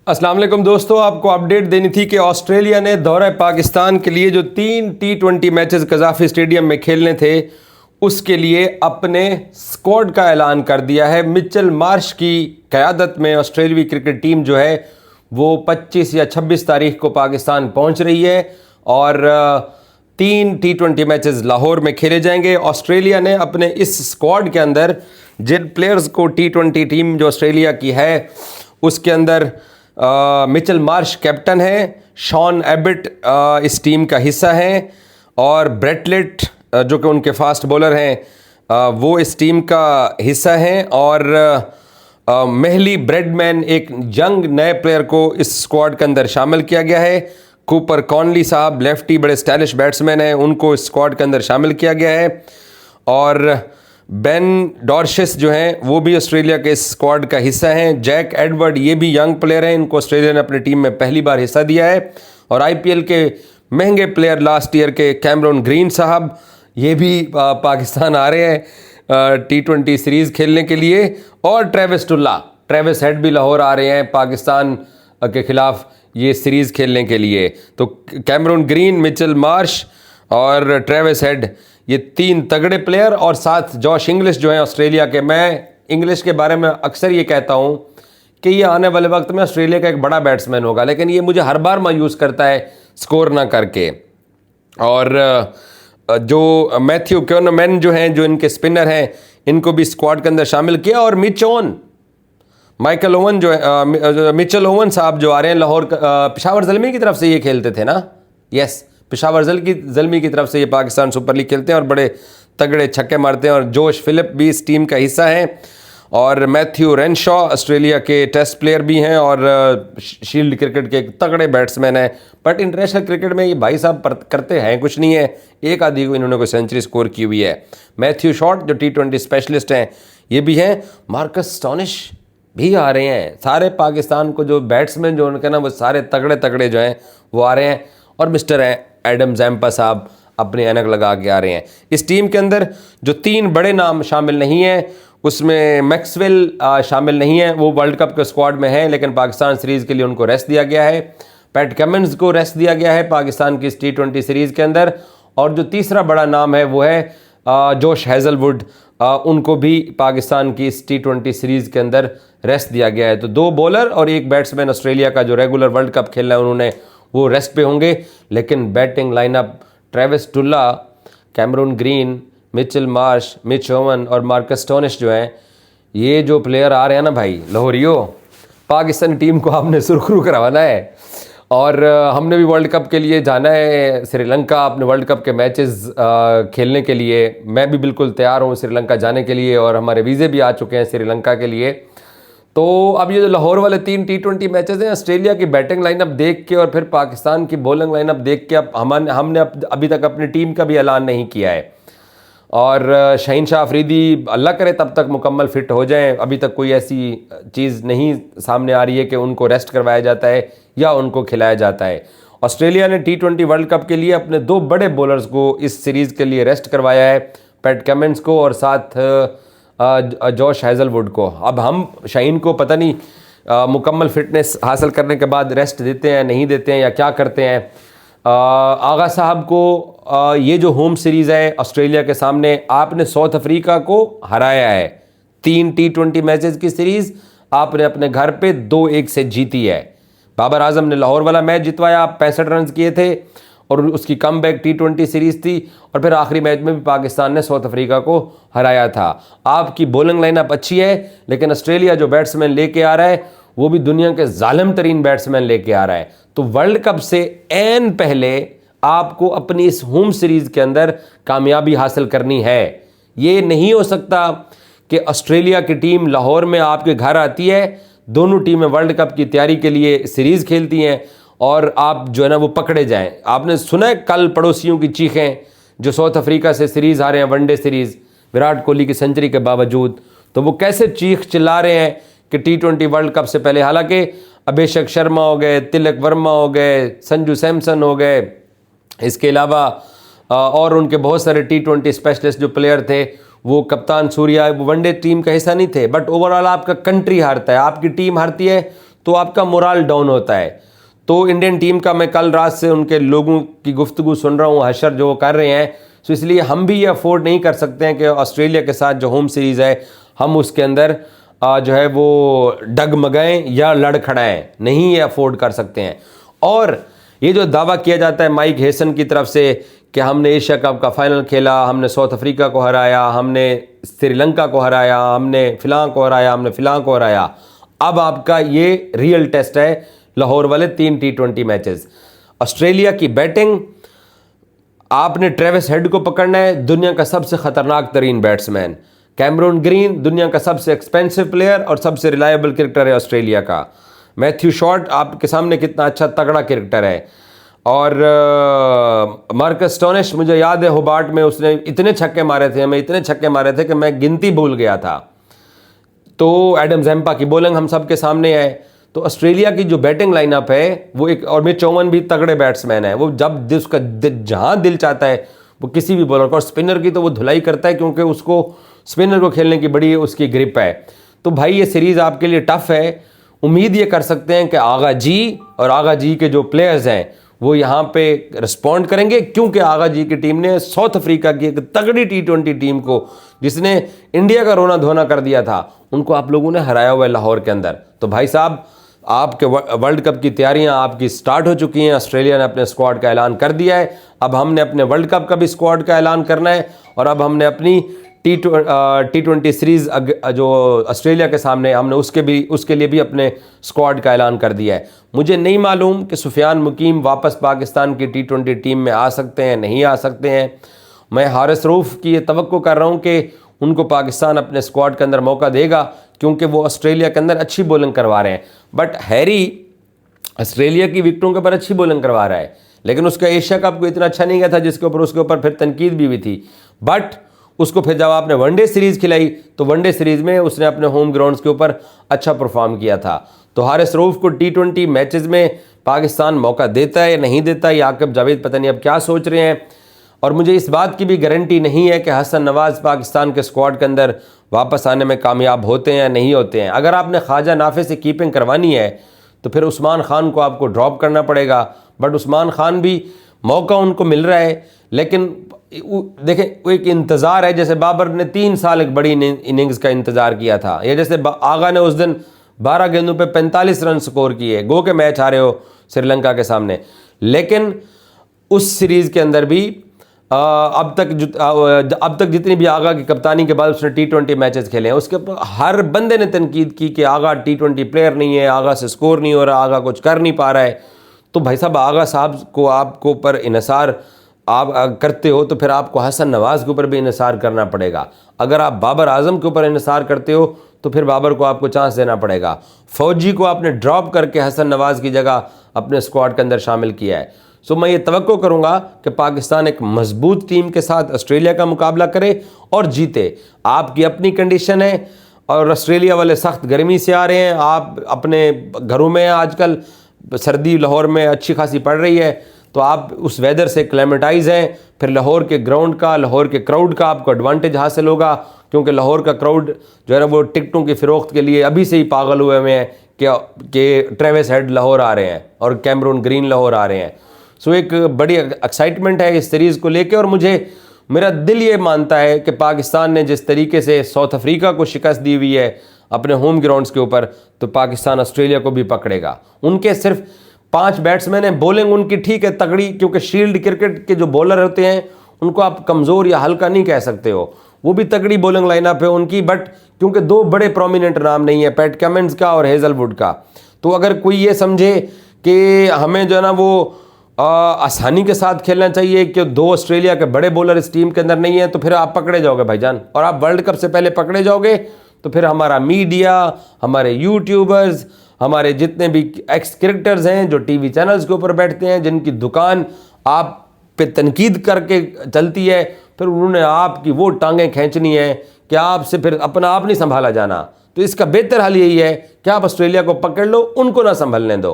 अस्सलाम वालेकुम दोस्तों, आपको अपडेट देनी थी कि ऑस्ट्रेलिया ने दौरा पाकिस्तान के लिए जो 3 T20 मैचेस कज़ाफ़ी स्टेडियम में खेलने थे उसके लिए अपने स्क्वाड का ऐलान कर दिया है। मिचेल मार्श की क़यादत में ऑस्ट्रेलियाई क्रिकेट टीम जो है वो 25 या 26 तारीख को पाकिस्तान पहुंच रही है और 3 T20 मैचेस लाहौर में खेले जाएंगे। ऑस्ट्रेलिया ने अपने इस स्क्वाड के अंदर जिन प्लेयर्स को T20 टीम जो ऑस्ट्रेलिया की है उसके अंदर मिचेल मार्श कैप्टन है, शॉन एबिट इस टीम का हिस्सा है और ब्रेटलेट जो कि उनके फास्ट बॉलर हैं वो इस टीम का हिस्सा हैं और महली ब्रेडमैन एक यंग नए प्लेयर को इस स्क्वाड के अंदर शामिल किया गया है। कूपर कॉनली साहब लेफ्टी बड़े स्टाइलिश बैट्समैन हैं, उनको इस स्क्वाड के अंदर शामिल किया गया है और बेन डॉर्शिस जो हैं वो भी ऑस्ट्रेलिया के स्क्वाड का हिस्सा हैं। जैक एडवर्ड ये भी यंग प्लेयर हैं, इनको ऑस्ट्रेलिया ने अपनी टीम में पहली बार हिस्सा दिया है और आईपीएल के महंगे प्लेयर लास्ट ईयर के कैमरून ग्रीन साहब ये भी पाकिस्तान आ रहे हैं T20 सीरीज़ खेलने के लिए और ट्रेविस हेड भी लाहौर आ रहे हैं पाकिस्तान के ख़िलाफ़ ये सीरीज़ खेलने के लिए। तो कैमरून ग्रीन, मिचेल मार्श और ट्रेविस हेड ये 3 तगड़े प्लेयर और साथ जॉश इंग्लिश जो हैं ऑस्ट्रेलिया के। मैं इंग्लिश के बारे में अक्सर ये कहता हूँ कि ये आने वाले वक्त में ऑस्ट्रेलिया का एक बड़ा बैट्समैन होगा, लेकिन ये मुझे हर बार मायूस करता है स्कोर ना करके। और जो मैथ्यू क्योनमैन जो हैं, जो इनके स्पिनर हैं, इनको भी स्क्वाड के अंदर शामिल किया और मिचेल ओवन साहब जो आ रहे हैं लाहौर, पेशावर ज़ल्मी की तरफ से ये खेलते थे ना, यस पेशावर ज़ल्मी की तरफ से ये पाकिस्तान सुपर लीग खेलते हैं और बड़े तगड़े छक्के मारते हैं और जोश फिलिप भी इस टीम का हिस्सा है और मैथ्यू रेनशॉ ऑस्ट्रेलिया के टेस्ट प्लेयर भी हैं और शील्ड क्रिकेट के तगड़े बैट्समैन हैं। बट इंटरनेशनल क्रिकेट में ये भाई साहब करते हैं कुछ नहीं है, एक आधी को इन्होंने कोई सेंचुरी स्कोर की हुई है। मैथ्यू शॉट जो T20 स्पेशलिस्ट हैं ये भी हैं, मार्कस स्टोनिश भी आ रहे हैं। सारे पाकिस्तान को जो बैट्समैन जो उनके ना वो सारे तगड़े जो हैं वो आ रहे हैं और मिस्टर एडम जैम्पा साहब अपने ऐनक लगा के आ रहे हैं। इस टीम के अंदर जो 3 बड़े नाम शामिल नहीं हैं उसमें मैक्सवेल शामिल नहीं है, वो वर्ल्ड कप के स्क्वाड में हैं लेकिन पाकिस्तान सीरीज़ के लिए उनको रेस्ट दिया गया है। पैट कमिंस को रेस्ट दिया गया है पाकिस्तान की इस T20 सीरीज़ के अंदर और जो तीसरा बड़ा नाम है वो है जोश हेज़लवुड, उनको भी पाकिस्तान की इस T20 सीरीज़ के अंदर रेस्ट दिया गया है। तो 2 बॉलर और 1 बैट्समैन ऑस्ट्रेलिया का जो रेगुलर वर्ल्ड कप खेलना है उन्होंने वो रेस्ट पे होंगे, लेकिन बैटिंग लाइनअप ट्रेविस टुल्ला, Cameron Green, Mitchell Marsh, Mitch Owen और मार्कस स्टोनिश जो हैं ये जो प्लेयर आ रहे हैं ना भाई लाहौरियो, पाकिस्तानी टीम को आपने सुरखरू करवाना है और हमने भी वर्ल्ड कप के लिए जाना है श्रीलंका अपने वर्ल्ड कप के मैचेस खेलने के लिए। मैं भी बिल्कुल तैयार हूँ श्रीलंका जाने के लिए और हमारे वीज़े भी आ चुके हैं श्रीलंका के लिए। तो अब ये जो लाहौर वाले 3 T20 मैचेस हैं, ऑस्ट्रेलिया की बैटिंग लाइनअप देख के और फिर पाकिस्तान की बॉलिंग लाइनअप देख के अब हमने अभी तक अपनी टीम का भी ऐलान नहीं किया है और शाहीन शाह अफरीदी अल्लाह करे तब तक मुकम्मल फिट हो जाएं। अभी तक कोई ऐसी चीज़ नहीं सामने आ रही है कि उनको रेस्ट करवाया जाता है या उनको खिलाया जाता है। ऑस्ट्रेलिया ने T20 वर्ल्ड कप के लिए अपने 2 बड़े बॉलर्स को इस सीरीज़ के लिए रेस्ट करवाया है, पैट कमिंस को और साथ जोश हेज़लवुड को। अब हम शाहीन को पता नहीं मुकम्मल फिटनेस हासिल करने के बाद रेस्ट देते हैं नहीं देते हैं या क्या करते हैं। आगा साहब को ये जो होम सीरीज़ है ऑस्ट्रेलिया के सामने, आपने साउथ अफ्रीका को हराया है, 3 T20 मैचेस की सीरीज़ आपने अपने घर पे 2-1 से जीती है। बाबर आजम ने लाहौर वाला मैच जितवाया, 65 रन किए थे और उसकी कमबैक T20 सीरीज़ थी और फिर आखिरी मैच में भी पाकिस्तान ने साउथ अफ्रीका को हराया था। आपकी बॉलिंग लाइनअप अच्छी है लेकिन ऑस्ट्रेलिया जो बैट्समैन लेके आ रहा है वो भी दुनिया के जालिम तरीन बैट्समैन लेके आ रहा है। तो वर्ल्ड कप से ऐन पहले आपको अपनी इस होम सीरीज़ के अंदर कामयाबी हासिल करनी है। ये नहीं हो सकता कि ऑस्ट्रेलिया की टीम लाहौर में आपके घर आती है, दोनों टीमें वर्ल्ड कप की तैयारी के लिए सीरीज़ खेलती हैं और आप जो है ना वो पकड़े जाएं। आपने सुना है कल पड़ोसियों की चीखें जो साउथ अफ्रीका से सीरीज़ आ रहे हैं, वनडे सीरीज़, विराट कोहली की सेंचुरी के बावजूद, तो वो कैसे चीख चिल्ला रहे हैं कि T20 वर्ल्ड कप से पहले, हालांकि अभिषेक शर्मा हो गए, तिलक वर्मा हो गए, संजू सैमसन हो गए, इसके अलावा और उनके बहुत सारे T20 स्पेशलिस्ट जो प्लेयर थे वो कप्तान सूर्या वो वनडे टीम का हिस्सा नहीं थे, बट ओवरऑल आपका कंट्री हारता है, आपकी टीम हारती है तो आपका मोराल डाउन होता है। तो इंडियन टीम का मैं कल रात से उनके लोगों की गुफ्तगू सुन रहा हूँ, हशर जो वो कर रहे हैं, तो इसलिए हम भी ये अफोर्ड नहीं कर सकते हैं कि ऑस्ट्रेलिया के साथ जो होम सीरीज़ है हम उसके अंदर जो है वो डगमगाएं या लड़खड़ाएं, नहीं ये अफोर्ड कर सकते हैं। और ये जो दावा किया जाता है माइक हेसन की तरफ से कि हमने एशिया कप का फाइनल खेला, हमने साउथ अफ्रीका को हराया, हमने श्रीलंका को हराया, हमने फिलां को हराया, हमने फिलां को हराया, अब आपका ये रियल टेस्ट है लाहौर वाले 3 T20 मैचेस। ऑस्ट्रेलिया की बैटिंग, आपने ट्रेविस हेड को पकड़ना है, दुनिया का सबसे खतरनाक तरीन बैट्समैन। कैमरून ग्रीन दुनिया का सबसे एक्सपेंसिव प्लेयर और सबसे रिलायबल क्रिकेटर है ऑस्ट्रेलिया का। मैथ्यू शॉर्ट आपके सामने कितना अच्छा तगड़ा क्रिकेटर है। और मार्कस स्टोनिश, मुझे याद है होबार्ट में उसने इतने छक्के मारे थे, हमें इतने छक्के मारे थे कि मैं गिनती भूल गया था। तो एडम ज़ैम्पा की बॉलिंग हम सब के सामने है। तो ऑस्ट्रेलिया की जो बैटिंग लाइनअप है वो एक, और मिच ओवन भी तगड़े बैट्समैन है, वो जब उसका जहां दिल चाहता है वो किसी भी बॉलर को, और स्पिनर की तो वो धुलाई करता है क्योंकि उसको स्पिनर को खेलने की बड़ी उसकी ग्रिप है। तो भाई ये सीरीज़ आपके लिए टफ है। उम्मीद ये कर सकते हैं कि आगा जी और आगा जी के जो प्लेयर्स हैं वो यहाँ पे रिस्पॉन्ड करेंगे, क्योंकि आगा जी की टीम ने साउथ अफ्रीका की एक तगड़ी T20 टीम को, जिसने इंडिया का रोना धोना कर दिया था, उनको आप लोगों ने हराया हुआ है लाहौर के अंदर। तो भाई साहब, आपके वर्ल्ड कप की तैयारियां आपकी स्टार्ट हो चुकी हैं। ऑस्ट्रेलिया ने अपने स्क्वाड का ऐलान कर दिया है, अब हमने अपने वर्ल्ड कप का भी स्क्वाड का ऐलान करना है, और अब हमने अपनी T20 सीरीज़ जो ऑस्ट्रेलिया के सामने, हमने उसके लिए भी अपने स्क्वाड का ऐलान कर दिया है। मुझे नहीं मालूम कि सुफियान मुकीम वापस पाकिस्तान की T20 टीम में आ सकते हैं, नहीं आ सकते हैं। मैं हारिस रऊफ़ की ये तवक्को कर रहा हूँ कि उनको पाकिस्तान अपने स्क्वाड के अंदर मौका देगा, क्योंकि वो ऑस्ट्रेलिया के अंदर अच्छी बॉलिंग करवा रहे हैं। बट हैरी ऑस्ट्रेलिया की विकेटों के ऊपर अच्छी बॉलिंग करवा रहा है, लेकिन उसका एशिया कप को इतना अच्छा नहीं गया था, जिसके ऊपर उसके ऊपर फिर तनकीद भी हुई थी। बट उसको फिर जब आपने वनडे सीरीज़ खिलाई तो वनडे सीरीज़ में उसने अपने होम ग्राउंड्स के ऊपर अच्छा परफॉर्म किया था। तो हारिस रऊफ़ को T20 मैचेस में पाकिस्तान मौका देता है या नहीं देता, या आकिब जावेद पता नहीं अब क्या सोच रहे हैं। और मुझे इस बात की भी गारंटी नहीं है कि हसन नवाज़ पाकिस्तान के स्क्वाड के अंदर वापस आने में कामयाब होते हैं या नहीं होते हैं। अगर आपने ख्वाजा नाफे से कीपिंग करवानी है तो फिर उस्मान खान को आपको ड्रॉप करना पड़ेगा। बट उस्मान खान भी मौका उनको मिल रहा है, लेकिन देखें वो एक इंतज़ार है। जैसे बाबर ने 3 साल एक बड़ी इनिंग्स का इंतज़ार किया था, या जैसे आगा ने उस दिन 12 गेंदों पे 45 रन स्कोर किए, गो के मैच हारे हो श्रीलंका के सामने। लेकिन उस सीरीज़ के अंदर भी अब तक जितनी भी आगा की कप्तानी के बाद उसने T20 मैचेस खेले हैं, उसके ऊपर हर बंदे ने तनकीद की कि आगा T20 प्लेयर नहीं है, आगा से स्कोर नहीं हो रहा, आगा कुछ कर नहीं पा रहा है। तो भाई साहब, आगा साहब को आपको ऊपर इन्हिसार आप करते हो तो फिर आपको हसन नवाज़ के ऊपर भी इन्हिसार करना पड़ेगा। अगर आप बाबर आजम के ऊपर इन्हिसार करते हो तो फिर बाबर को आपको चांस देना पड़ेगा। फौजी को आपने ड्रॉप करके हसन नवाज़ की जगह अपने स्क्वाड के अंदर शामिल किया है। सो मैं ये तवक्को करूँगा कि पाकिस्तान एक मजबूत टीम के साथ ऑस्ट्रेलिया का मुकाबला करे और जीते। आपकी अपनी कंडीशन है और ऑस्ट्रेलिया वाले सख्त गर्मी से आ रहे हैं, आप अपने घरों में, आजकल सर्दी लाहौर में अच्छी खासी पड़ रही है, तो आप उस वेदर से क्लेमेटाइज हैं। फिर लाहौर के ग्राउंड का, लाहौर के क्राउड का आपको एडवांटेज हासिल होगा, क्योंकि लाहौर का क्राउड जो है ना वो टिकटों की फ़रोख्त के लिए अभी से ही पागल हुए हुए हैं कि ट्रेविस हेड लाहौर आ रहे हैं और कैमरून ग्रीन लाहौर आ रहे हैं। सो एक बड़ी एक्साइटमेंट है इस सीरीज़ को लेके, और मेरा दिल ये मानता है कि पाकिस्तान ने जिस तरीके से साउथ अफ्रीका को शिकस्त दी हुई है अपने होम ग्राउंड्स के ऊपर, तो पाकिस्तान ऑस्ट्रेलिया को भी पकड़ेगा। उनके सिर्फ 5 बैट्समैन हैं, बॉलिंग उनकी ठीक है तगड़ी, क्योंकि शील्ड क्रिकेट के जो बॉलर होते हैं उनको आप कमज़ोर या हल्का नहीं कह सकते हो, वो भी तगड़ी बॉलिंग लाइनअप है उनकी। बट क्योंकि 2 बड़े प्रोमिनेंट नाम नहीं है, पैट कमिंस का और हेजलवुड का, तो अगर कोई ये समझे कि हमें जो है ना वो आसानी के साथ खेलना चाहिए कि 2 ऑस्ट्रेलिया के बड़े बॉलर इस टीम के अंदर नहीं है, तो फिर आप पकड़े जाओगे भाईजान, और आप वर्ल्ड कप से पहले पकड़े जाओगे। तो फिर हमारा मीडिया, हमारे यूट्यूबर्स, हमारे जितने भी एक्स क्रिकेटर्स हैं जो टीवी चैनल्स के ऊपर बैठते हैं, जिनकी दुकान आप पे तनकीद करके चलती है, फिर उन्होंने आपकी वो टांगें खींचनी है कि आपसे फिर अपना आप नहीं संभाला जाना। तो इसका बेहतर हल यही है कि आप ऑस्ट्रेलिया को पकड़ लो, उनको ना संभलने दो,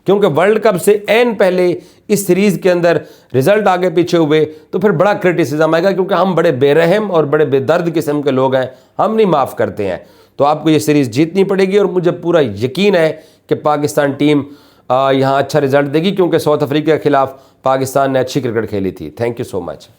क्योंकि वर्ल्ड कप से एन पहले इस सीरीज़ के अंदर रिजल्ट आगे पीछे हुए तो फिर बड़ा क्रिटिसिज्म आएगा, क्योंकि हम बड़े बेरहम और बड़े बेदर्द किस्म के लोग हैं, हम नहीं माफ़ करते हैं। तो आपको ये सीरीज़ जीतनी पड़ेगी, और मुझे पूरा यकीन है कि पाकिस्तान टीम यहाँ अच्छा रिजल्ट देगी, क्योंकि साउथ अफ्रीका के खिलाफ पाकिस्तान ने अच्छी क्रिकेट खेली थी। Thank you so much.